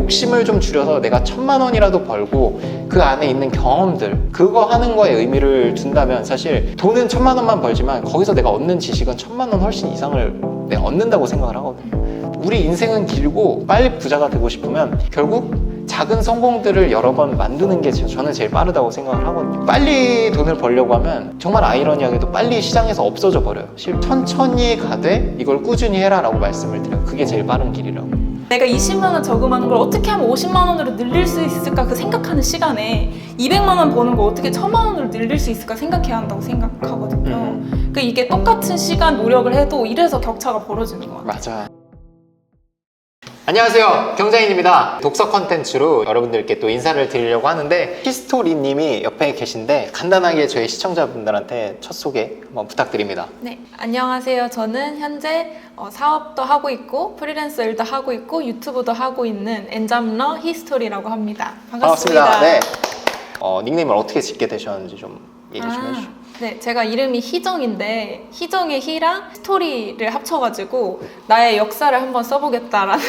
욕심을 좀 줄여서 내가 1,000만 원이라도 벌고 그 안에 있는 경험들, 그거 하는 거에 의미를 둔다면 사실 돈은 1,000만 원만 벌지만 거기서 내가 얻는 지식은 1,000만 원 훨씬 이상을 내가 얻는다고 생각을 하거든요. 우리 인생은 길고 빨리 부자가 되고 싶으면 결국 작은 성공들을 여러 번 만드는 게 저는 제일 빠르다고 생각을 하거든요. 빨리 돈을 벌려고 하면 정말 아이러니하게도 빨리 시장에서 없어져 버려요. 천천히 가되 이걸 꾸준히 해라 라고 말씀을 드려요. 그게 제일 빠른 길이라고. 내가 20만 원 저금하는 걸 어떻게 하면 50만 원으로 늘릴 수 있을까 그 생각하는 시간에 200만 원 버는 걸 어떻게 1,000만 원으로 늘릴 수 있을까 생각해야 한다고 생각하거든요. 그러니까 이게 똑같은 시간 노력을 해도 이래서 격차가 벌어지는 것 같아요. 맞아. 안녕하세요, 경장인입니다. 독서 컨텐츠로 여러분들께 또 인사를 드리려고 하는데 히스토리님이 옆에 계신데 간단하게 저희 시청자분들한테 첫 소개 한번 부탁드립니다. 네, 안녕하세요. 저는 현재 사업도 하고 있고 프리랜서 일도 하고 있고 유튜브도 하고 있는 엔잡러 히스토리라고 합니다. 반갑습니다. 네. 닉네임을 어떻게 짓게 되셨는지 좀 얘기 좀 해주시죠. 네, 제가 이름이 희정인데 희정의 희랑 스토리를 합쳐가지고 나의 역사를 한번 써보겠다라는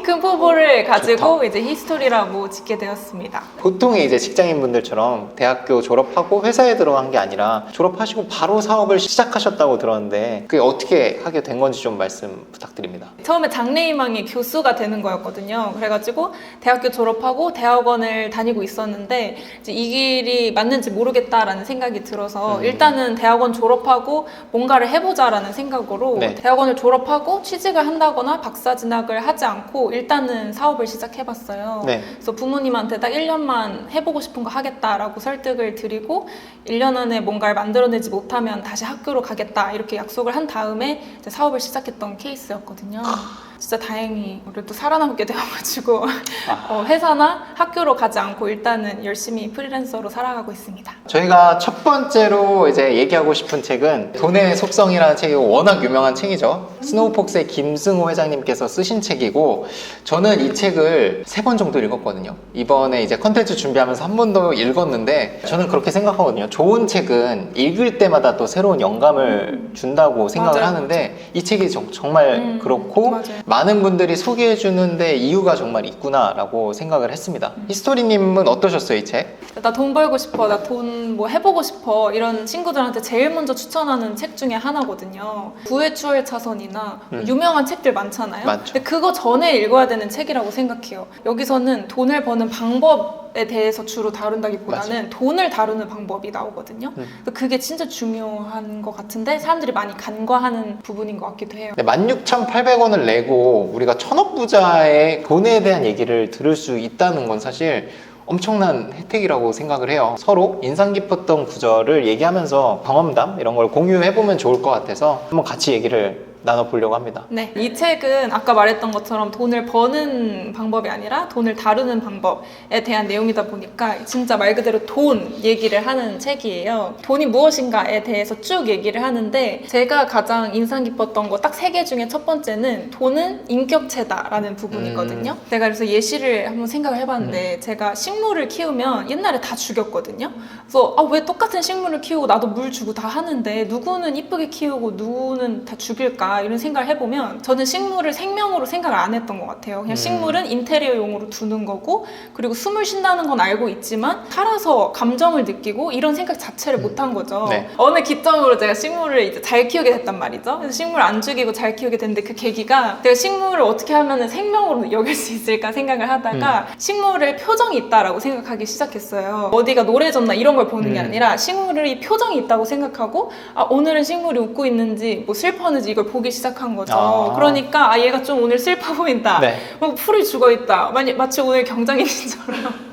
큰 포부를 가지고 좋다. 이제 히스토리라고 짓게 되었습니다. 보통의 이제 직장인분들처럼 대학교 졸업하고 회사에 들어간 게 아니라 졸업하시고 바로 사업을 시작하셨다고 들었는데 그게 어떻게 하게 된 건지 좀 말씀 부탁드립니다. 처음에 장래희망이 교수가 되는 거였거든요. 그래가지고 대학교 졸업하고 대학원을 다니고 있었는데 이제 이 길이 맞는지 모르겠다라는 생각이 들어서 일단은 대학원 졸업하고 뭔가를 해보자라는 생각으로 네. 대학원을 졸업하고 취직을 한다거나 박사 진학을 하지 않고 일단은 사업을 시작해봤어요. 네. 그래서 부모님한테 딱 1년만 해보고 싶은 거 하겠다라고 설득을 드리고 1년 안에 뭔가를 만들어내지 못하면 다시 학교로 가겠다 이렇게 약속을 한 다음에 이제 사업을 시작했던 케이스였거든요. 진짜 다행히 그래도 살아남게 되어가지고 회사나 학교로 가지 않고 일단은 열심히 프리랜서로 살아가고 있습니다. 저희가 첫 번째로 이제 얘기하고 싶은 책은 돈의 속성이라는 책이 워낙 유명한 책이죠. 스노우폭스의 김승호 회장님께서 쓰신 책이고 저는 이 책을 3번 정도 읽었거든요. 이번에 이제 컨텐츠 준비하면서 한 번 더 읽었는데 저는 그렇게 생각하거든요. 좋은 책은 읽을 때마다 또 새로운 영감을 준다고 생각을 맞아요. 하는데 이 책이 정말 그렇고 맞아요. 많은 분들이 소개해 주는데 이유가 정말 있구나라고 생각을 했습니다. 히스토리님은 어떠셨어요, 이 책? 나 돈 벌고 싶어, 나 돈 뭐 해보고 싶어 이런 친구들한테 제일 먼저 추천하는 책 중에 하나거든요. 부의 추월 차선이나 유명한 책들 많잖아요. 많죠. 근데 그거 전에 읽어야 되는 책이라고 생각해요. 여기서는 돈을 버는 방법에 대해서 주로 다룬다기보다는 돈을 다루는 방법이 나오거든요. 그게 진짜 중요한 것 같은데 사람들이 많이 간과하는 부분인 것 같기도 해요. 16,800원을 내고 우리가 1,000억 부자의 돈에 대한 얘기를 들을 수 있다는 건 사실 엄청난 혜택이라고 생각을 해요. 서로 인상 깊었던 구절을 얘기하면서 경험담 이런 걸 공유해보면 좋을 것 같아서 한번 같이 얘기를 나눠보려고 합니다. 네, 이 책은 아까 말했던 것처럼 돈을 버는 방법이 아니라 돈을 다루는 방법에 대한 내용이다 보니까 진짜 말 그대로 돈 얘기를 하는 책이에요. 돈이 무엇인가에 대해서 쭉 얘기를 하는데 제가 가장 인상 깊었던 거 딱 3개 중에 첫 번째는 돈은 인격체다라는 부분이거든요. 제가 그래서 예시를 한번 생각을 해봤는데 제가 식물을 키우면 옛날에 다 죽였거든요. 그래서 왜 똑같은 식물을 키우고 나도 물 주고 다 하는데 누구는 이쁘게 키우고 누구는 다 죽일까 이런 생각을 해보면 저는 식물을 생명으로 생각을 안 했던 것 같아요. 그냥 식물은 인테리어용으로 두는 거고 그리고 숨을 쉰다는 건 알고 있지만 살아서 감정을 느끼고 이런 생각 자체를 못 한 거죠. 네. 어느 기점으로 제가 식물을 이제 잘 키우게 됐단 말이죠. 그래서 식물 안 죽이고 잘 키우게 됐는데 그 계기가 제가 식물을 어떻게 하면 생명으로 여길 수 있을까 생각을 하다가 식물에 표정이 있다라고 생각하기 시작했어요. 어디가 노래졌나 이런 걸 보는 게 아니라 식물이 표정이 있다고 생각하고 오늘은 식물이 웃고 있는지 뭐 슬퍼하는지 이걸 보기 시작한 거죠. 그러니까 얘가 좀 오늘 슬퍼 보인다. 네. 풀이 죽어있다. 마치 오늘 경장님처럼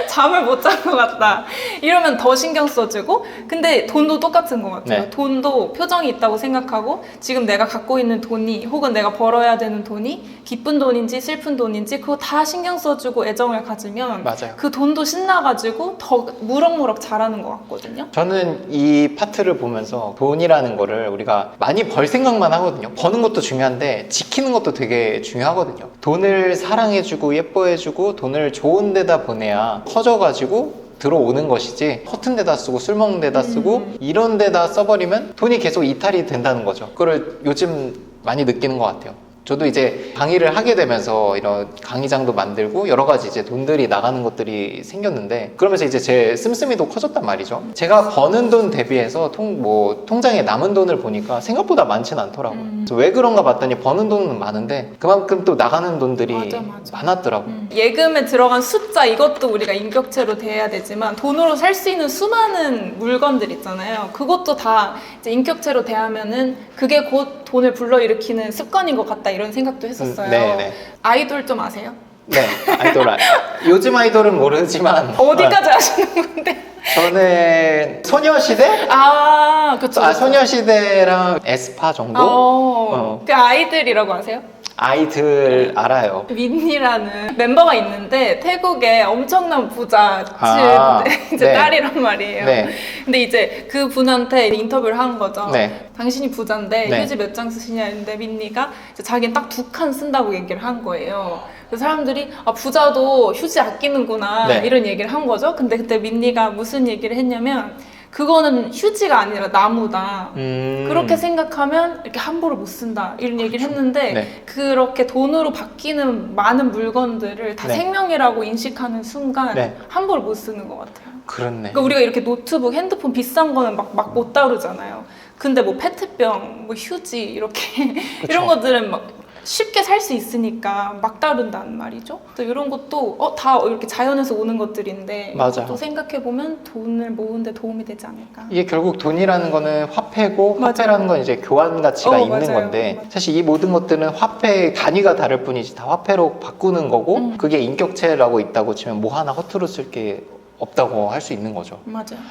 잠을 못 잔 것 같다. 이러면 더 신경 써주고 근데 돈도 똑같은 것 같아요. 네. 돈도 표정이 있다고 생각하고 지금 내가 갖고 있는 돈이 혹은 내가 벌어야 되는 돈이 기쁜 돈인지 슬픈 돈인지 그거 다 신경 써주고 애정을 가지면 맞아요. 그 돈도 신나가지고 더 무럭무럭 자라는 것 같거든요. 저는 이 파트를 보면서 돈이라는 거를 우리가 많이 벌 생각만 하거든요. 버는 것도 중요한데 지키는 것도 되게 중요하거든요. 돈을 사랑해주고 예뻐해주고 돈을 좋은 데다 보내야 커져가지고 들어오는 것이지 허튼 데다 쓰고 술 먹는 데다 쓰고 이런 데다 써버리면 돈이 계속 이탈이 된다는 거죠. 그걸 요즘 많이 느끼는 것 같아요. 저도 이제 강의를 하게 되면서 이런 강의장도 만들고 여러 가지 이제 돈들이 나가는 것들이 생겼는데, 그러면서 이제 제 씀씀이도 커졌단 말이죠. 제가 버는 돈 대비해서 통장에 남은 돈을 보니까 생각보다 많지는 않더라고요. 그래서 왜 그런가 봤더니 버는 돈은 많은데 그만큼 또 나가는 돈들이 맞아. 많았더라고요. 예금에 들어간 숫자, 이것도 우리가 인격체로 대해야 되지만 돈으로 살 수 있는 수많은 물건들 있잖아요. 그것도 다 이제 인격체로 대하면은 그게 곧 돈을 불러일으키는 습관인 것 같다, 이런 생각도 했었어요. 네네. 아이돌 좀 아세요? 네, 요즘 아이돌은 모르지만 어디까지 아시는 건데? 저는 소녀시대? 그쵸. 소녀시대랑 에스파 정도? 그 아이들이라고 아세요? 아이들 알아요. 민니라는 멤버가 있는데 태국의 엄청난 부자 이제 네. 딸이란 말이에요. 네. 근데 이제 그 분한테 인터뷰를 한 거죠. 네. 당신이 부자인데 네. 휴지 몇 장 쓰시냐 했는데 민니가 자기는 딱 2칸 쓴다고 얘기를 한 거예요. 그래서 사람들이 부자도 휴지 아끼는구나, 네. 이런 얘기를 한 거죠. 근데 그때 민니가 무슨 얘기를 했냐면, 그거는 휴지가 아니라 나무다. 그렇게 생각하면 이렇게 함부로 못 쓴다, 이런 얘기를 했는데, 네. 그렇게 돈으로 바뀌는 많은 물건들을 다 네. 생명이라고 인식하는 순간 네. 함부로 못 쓰는 것 같아요. 그렇네. 그러니까 우리가 이렇게 노트북, 핸드폰 비싼 거는 막 못 다루잖아요. 근데 뭐 페트병, 뭐 휴지 이렇게 이런 것들은 막 쉽게 살 수 있으니까 막 다룬다는 말이죠. 또 이런 것도 다 이렇게 자연에서 오는 것들인데, 맞아. 또 생각해 보면 돈을 모으는 데 도움이 되지 않을까. 이게 결국 돈이라는 거는 화폐고, 맞아요. 화폐라는 건 이제 교환 가치가 있는 맞아요. 건데, 사실 이 모든 것들은 화폐 단위가 다를 뿐이지 다 화폐로 바꾸는 거고, 그게 인격체라고 있다고 치면 뭐 하나 허투루 쓸 게 없다고 할 수 있는 거죠. 맞아요.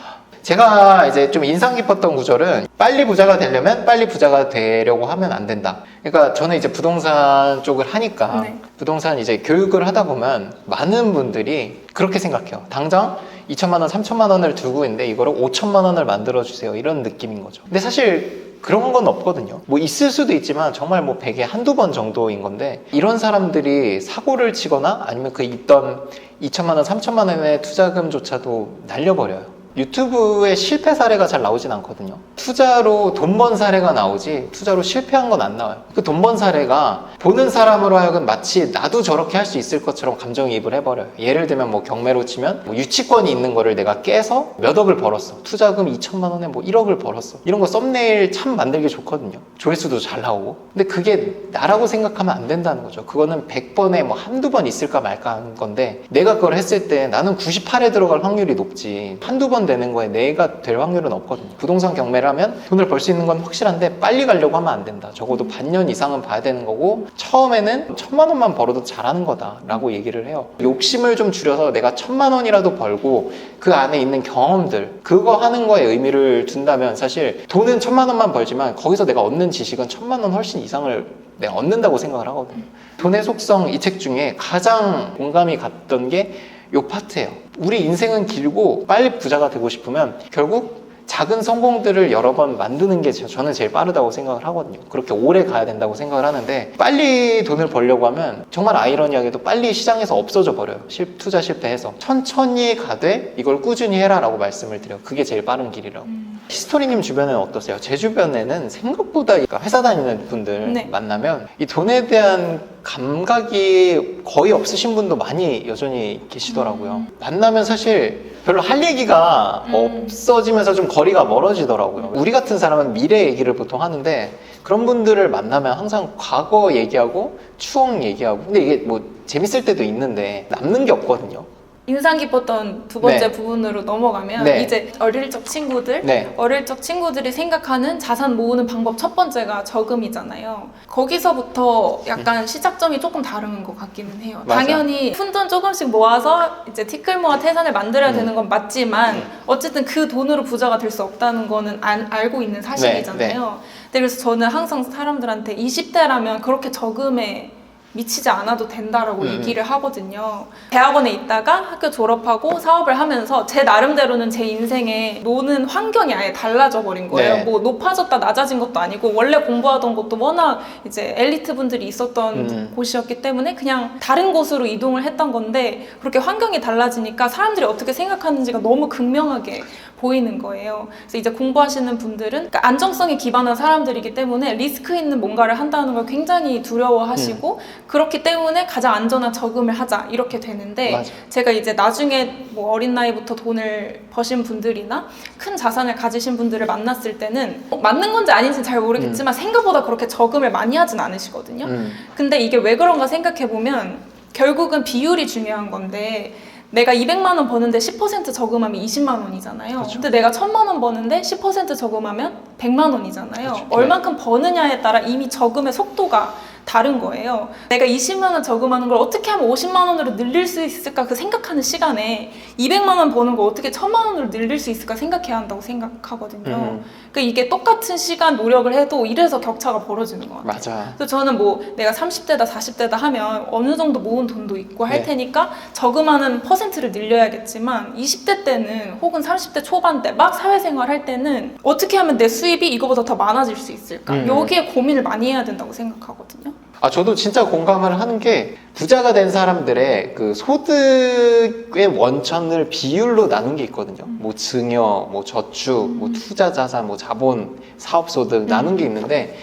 제가 이제 좀 인상 깊었던 구절은, 빨리 부자가 되려면 빨리 부자가 되려고 하면 안 된다. 그러니까 저는 이제 부동산 쪽을 하니까, 네. 부동산 이제 교육을 하다 보면 많은 분들이 그렇게 생각해요. 당장 2천만 원, 3천만 원을 두고 있는데 이거를 5천만 원을 만들어 주세요, 이런 느낌인 거죠. 근데 사실 그런 건 없거든요. 뭐 있을 수도 있지만 정말 뭐 100에 한두 번 정도인 건데, 이런 사람들이 사고를 치거나 아니면 그 있던 2천만 원, 3천만 원의 투자금조차도 날려버려요. 유튜브에 실패 사례가 잘 나오진 않거든요. 투자로 돈 번 사례가 나오지 투자로 실패한 건 안 나와요. 그 돈 번 사례가 보는 사람으로 하여금 마치 나도 저렇게 할 수 있을 것처럼 감정이입을 해버려요. 예를 들면 뭐 경매로 치면 뭐 유치권이 있는 거를 내가 깨서 몇 억을 벌었어. 투자금 2천만 원에 뭐 1억을 벌었어. 이런 거 썸네일 참 만들기 좋거든요. 조회수도 잘 나오고. 근데 그게 나라고 생각하면 안 된다는 거죠. 그거는 100번에 뭐 한두 번 있을까 말까 하는 건데, 내가 그걸 했을 때 나는 98에 들어갈 확률이 높지 한두 번 되는 거에 내가 될 확률은 없거든요. 부동산 경매를 하면 돈을 벌 수 있는 건 확실한데 빨리 가려고 하면 안 된다. 적어도 반년 이상은 봐야 되는 거고, 처음에는 1,000만 원만 벌어도 잘하는 거다라고 얘기를 해요. 욕심을 좀 줄여서 내가 1,000만 원이라도 벌고 그 안에 있는 경험들, 그거 하는 거에 의미를 둔다면, 사실 돈은 1,000만 원만 벌지만 거기서 내가 얻는 지식은 1,000만 원 훨씬 이상을 내가 얻는다고 생각을 하거든요. 돈의 속성, 이 책 중에 가장 공감이 갔던 게 이 파트예요. 우리 인생은 길고 빨리 부자가 되고 싶으면 결국 작은 성공들을 여러 번 만드는 게 저는 제일 빠르다고 생각을 하거든요. 그렇게 오래 가야 된다고 생각을 하는데, 빨리 돈을 벌려고 하면 정말 아이러니하게도 빨리 시장에서 없어져 버려요. 투자 실패해서. 천천히 가되 이걸 꾸준히 해라 라고 말씀을 드려요. 그게 제일 빠른 길이라고. 히스토리님 주변에는 어떠세요? 제 주변에는 생각보다 회사 다니는 분들 네. 만나면 이 돈에 대한 감각이 거의 없으신 분도 많이 여전히 계시더라고요. 만나면 사실 별로 할 얘기가 없어지면서 좀 거리가 멀어지더라고요. 우리 같은 사람은 미래 얘기를 보통 하는데, 그런 분들을 만나면 항상 과거 얘기하고 추억 얘기하고, 근데 이게 뭐 재밌을 때도 있는데 남는 게 없거든요. 인상 깊었던 두 번째 네. 부분으로 넘어가면, 네. 이제 어릴 적 친구들, 네. 어릴 적 친구들이 생각하는 자산 모으는 방법 첫 번째가 저금이잖아요. 거기서부터 약간 시작점이 조금 다른 것 같기는 해요. 맞아. 당연히 푼돈 조금씩 모아서 이제 티끌 모아 태산을 만들어야 되는 건 맞지만, 어쨌든 그 돈으로 부자가 될 수 없다는 거는 알고 있는 사실이잖아요. 네. 근데 그래서 저는 항상 사람들한테 20대라면 그렇게 저금에 미치지 않아도 된다라고 얘기를 하거든요. 대학원에 있다가 학교 졸업하고 사업을 하면서 제 나름대로는 제 인생에 노는 환경이 아예 달라져 버린 거예요. 네. 뭐 높아졌다 낮아진 것도 아니고 원래 공부하던 곳도 워낙 이제 엘리트 분들이 있었던 곳이었기 때문에 그냥 다른 곳으로 이동을 했던 건데 그렇게 환경이 달라지니까 사람들이 어떻게 생각하는지가 너무 극명하게 보이는 거예요. 그래서 이제 공부하시는 분들은 그러니까 안정성에 기반한 사람들이기 때문에 리스크 있는 뭔가를 한다는 걸 굉장히 두려워하시고 그렇기 때문에 가장 안전한 저금을 하자 이렇게 되는데 맞아. 제가 이제 나중에 뭐 어린 나이부터 돈을 버신 분들이나 큰 자산을 가지신 분들을 만났을 때는 맞는 건지 아닌지는 잘 모르겠지만 생각보다 그렇게 저금을 많이 하진 않으시거든요. 근데 이게 왜 그런가 생각해 보면 결국은 비율이 중요한 건데 내가 200만 원 버는데 10% 저금하면 20만 원이잖아요. 그렇죠. 근데 내가 1000만 원 버는데 10% 저금하면 100만 원이잖아요. 그렇죠. 얼만큼 버느냐에 따라 이미 저금의 속도가 다른 거예요. 내가 20만 원 저금하는 걸 어떻게 하면 50만 원으로 늘릴 수 있을까 그 생각하는 시간에 200만 원 버는 걸 어떻게 1000만 원으로 늘릴 수 있을까 생각해야 한다고 생각하거든요. 그러니까 이게 똑같은 시간 노력을 해도 이래서 격차가 벌어지는 것 같아요. 맞아. 그래서 저는 뭐 내가 30대다 40대다 하면 어느 정도 모은 돈도 있고 할 네. 테니까 저금하는 퍼센트를 늘려야겠지만 20대 때는 혹은 30대 초반 때 막 사회생활 할 때는 어떻게 하면 내 수입이 이거보다 더 많아질 수 있을까 여기에 고민을 많이 해야 된다고 생각하거든요. 저도 진짜 공감을 하는 게 부자가 된 사람들의 그 소득의 원천을 비율로 나눈 게 있거든요. 뭐 증여, 뭐 저축, 뭐 투자 자산, 뭐 자본, 사업 소득 나눈 게 있는데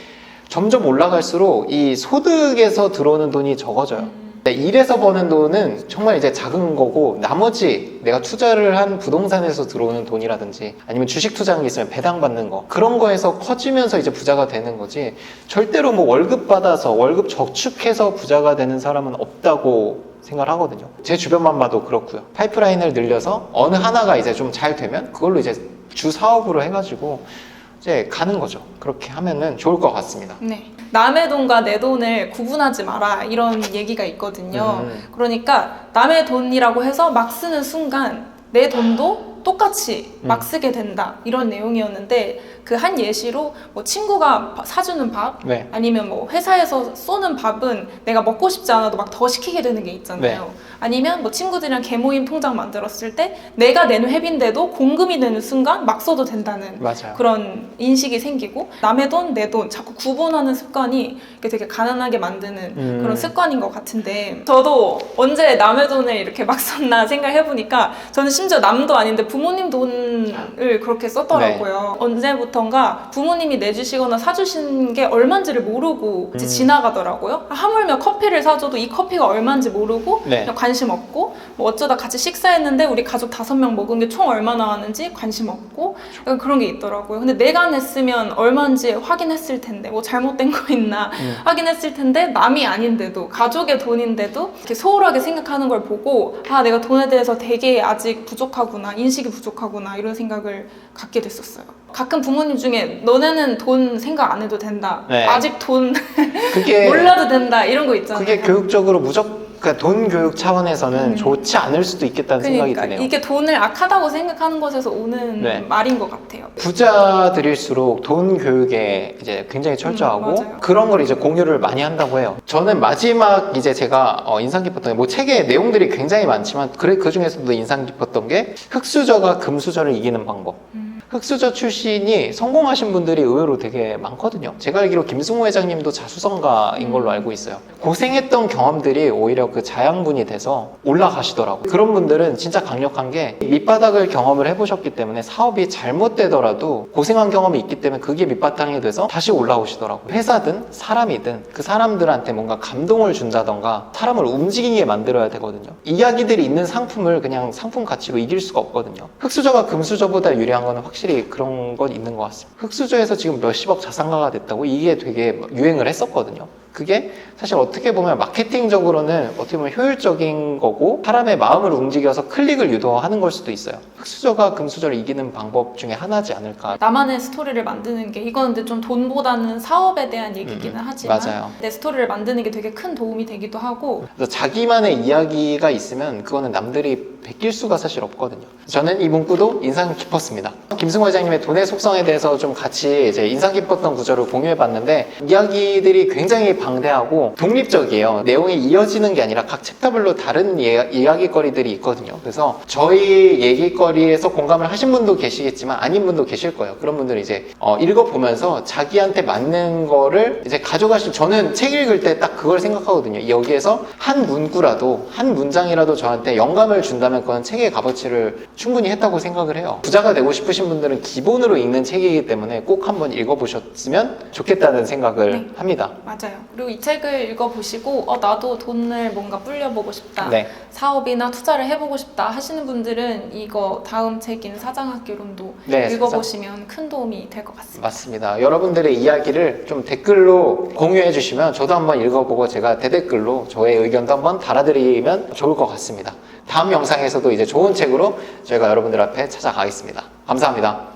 점점 올라갈수록 이 소득에서 들어오는 돈이 적어져요. 일해서 버는 돈은 정말 이제 작은 거고 나머지 내가 투자를 한 부동산에서 들어오는 돈이라든지 아니면 주식 투자하는 게 있으면 배당 받는 거 그런 거에서 커지면서 이제 부자가 되는 거지 절대로 뭐 월급 받아서 월급 저축해서 부자가 되는 사람은 없다고 생각을 하거든요. 제 주변만 봐도 그렇고요. 파이프라인을 늘려서 어느 하나가 이제 좀 잘 되면 그걸로 이제 주 사업으로 해가지고 이제 가는 거죠. 그렇게 하면은 좋을 것 같습니다. 네. 남의 돈과 내 돈을 구분하지 마라 이런 얘기가 있거든요. 그러니까 남의 돈이라고 해서 막 쓰는 순간 내 돈도 똑같이 막 쓰게 된다 이런 내용이었는데 그 한 예시로 뭐 친구가 사주는 밥 네. 아니면 뭐 회사에서 쏘는 밥은 내가 먹고 싶지 않아도 막 더 시키게 되는 게 있잖아요. 네. 아니면 뭐 친구들이랑 개모임 통장 만들었을 때 내가 내는 회비인데도 공금이 되는 순간 막 써도 된다는 맞아요. 그런 인식이 생기고 남의 돈, 내 돈 자꾸 구분하는 습관이 이게 되게 가난하게 만드는 그런 습관인 것 같은데 저도 언제 남의 돈을 이렇게 막 썼나 생각해보니까 저는 심지어 남도 아닌데 부모님 돈을 그렇게 썼더라고요. 언제부턴가 부모님이 내주시거나 사주신 게 얼마인지를 모르고 이제 지나가더라고요. 하물며 커피를 사줘도 이 커피가 얼마인지 모르고 네. 그냥 관심 없고 뭐 어쩌다 같이 식사했는데 우리 가족 5명 먹은 게 총 얼마 나왔는지 관심 없고 약간 그런 게 있더라고요. 근데 내가 냈으면 얼마인지 확인했을 텐데 뭐 잘못된 거 있나 확인했을 텐데 남이 아닌데도 가족의 돈인데도 이렇게 소홀하게 생각하는 걸 보고 아 내가 돈에 대해서 되게 아직 부족하구나 인식이 부족하구나 이런 생각을 갖게 됐었어요. 가끔 부모님 중에 너네는 돈 생각 안 해도 된다. 네. 아직 돈 그게 몰라도 된다 이런 거 있잖아요. 그게 교육적으로 그러니까 돈 교육 차원에서는 좋지 않을 수도 있겠다는 생각이 그러니까 드네요. 이게 돈을 악하다고 생각하는 것에서 오는 네. 말인 것 같아요. 부자들일수록 돈 교육에 이제 굉장히 철저하고 맞아요. 그런 걸 이제 공유를 많이 한다고 해요. 저는 마지막 이제 제가 인상 깊었던 게 뭐 책의 내용들이 굉장히 많지만 그 중에서도 인상 깊었던 게 흙수저가 금수저를 이기는 방법. 흙수저 출신이 성공하신 분들이 의외로 되게 많거든요. 제가 알기로 김승호 회장님도 자수성가인 걸로 알고 있어요. 고생했던 경험들이 오히려 그 자양분이 돼서 올라가시더라고요. 그런 분들은 진짜 강력한 게 밑바닥을 경험을 해보셨기 때문에 사업이 잘못되더라도 고생한 경험이 있기 때문에 그게 밑바탕이 돼서 다시 올라오시더라고요. 회사든 사람이든 그 사람들한테 뭔가 감동을 준다던가 사람을 움직이게 만들어야 되거든요. 이야기들이 있는 상품을 그냥 상품 가치로 이길 수가 없거든요. 흙수저가 금수저보다 유리한 거는 확실히 그런 건 있는 것 같습니다. 흙수저에서 지금 몇십억 자산가가 됐다고 이게 되게 유행을 했었거든요. 그게 사실 어떻게 보면 마케팅적으로는 어떻게 보면 효율적인 거고 사람의 마음을 움직여서 클릭을 유도하는 걸 수도 있어요. 흙수저가 금수저를 이기는 방법 중에 하나지 않을까. 나만의 스토리를 만드는 게 이건 근데 좀 돈보다는 사업에 대한 얘기기는 하지만 맞아요. 내 스토리를 만드는 게 되게 큰 도움이 되기도 하고 그래서 자기만의 이야기가 있으면 그거는 남들이 베낄 수가 사실 없거든요. 저는 이 문구도 인상 깊었습니다. 김승호 회장님의 돈의 속성에 대해서 좀 같이 이제 인상 깊었던 구절을 공유해봤는데 이야기들이 굉장히 방대하고 독립적이에요. 내용이 이어지는 게 아니라 각 챕터별로 다른 이야기거리들이 있거든요. 그래서 저희 얘기거리에서 공감을 하신 분도 계시겠지만 아닌 분도 계실 거예요. 그런 분들은 이제 읽어보면서 자기한테 맞는 거를 이제 가져가실. 저는 책 읽을 때 딱 그걸 생각하거든요. 여기에서 한 문구라도 한 문장이라도 저한테 영감을 준다면 그건 책의 값어치를 충분히 했다고 생각을 해요. 부자가 되고 싶으신 분들은 기본으로 읽는 책이기 때문에 꼭 한번 읽어보셨으면 좋겠다는 생각을 네. 합니다. 맞아요. 그리고 이 책을 읽어보시고 나도 돈을 뭔가 불려보고 싶다. 네. 사업이나 투자를 해보고 싶다 하시는 분들은 이거 다음 책인 사장학개론도 네, 읽어보시면 큰 도움이 될 것 같습니다. 맞습니다. 여러분들의 이야기를 좀 댓글로 공유해 주시면 저도 한번 읽어보고 제가 대댓글로 저의 의견도 한번 달아드리면 좋을 것 같습니다. 다음 영상에서도 이제 좋은 책으로 저희가 여러분들 앞에 찾아가겠습니다. 감사합니다.